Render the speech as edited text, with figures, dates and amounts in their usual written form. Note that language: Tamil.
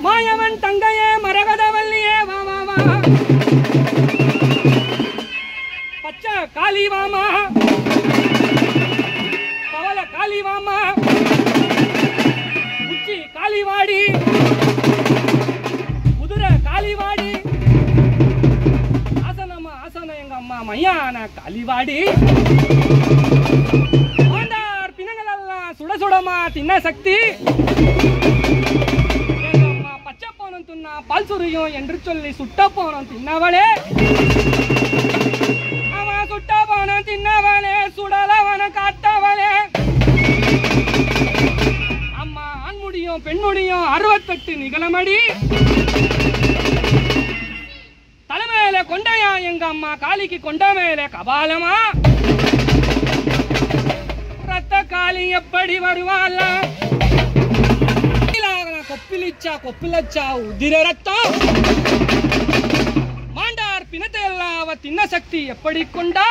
மாயவன் தங்கையே மரகதவல்லியே வா வா வா பச்சை காளி வாமா பவள காளி வாமா உச்சி காளிவாடி குதிரை காளிவாடி ஆசனமா ஆசனம் எங்க அம்மா மையான காளிவாடி ஆண்டார் பிணங்கள் எல்லாம் சுட சுடமா தின்ன சக்தி எங்க அம்மா பச்சை போனம் துண்ணா பால் சுரியும் என்று சொல்லி சுட்ட போனம் தின்னவளே அவன் சுட்ட போனம் தின்னவளே சுடலவன காட்டவளே அம்மா ஆண்முடியும் பெண்முடியும் 68 நிகழமடி தலைமையில கொண்டையா எங்க அம்மா காளிக்கு கொண்ட மேல கபாலமா ரத்த காளி எப்படி வருவாள் கொப்பிலிச்சா கொப்பிலச்சா உதிர ரத்தம் மாண்டார் பிணத்தை எல்லாம் அவ தின்ன சக்தி எப்படி கொண்டா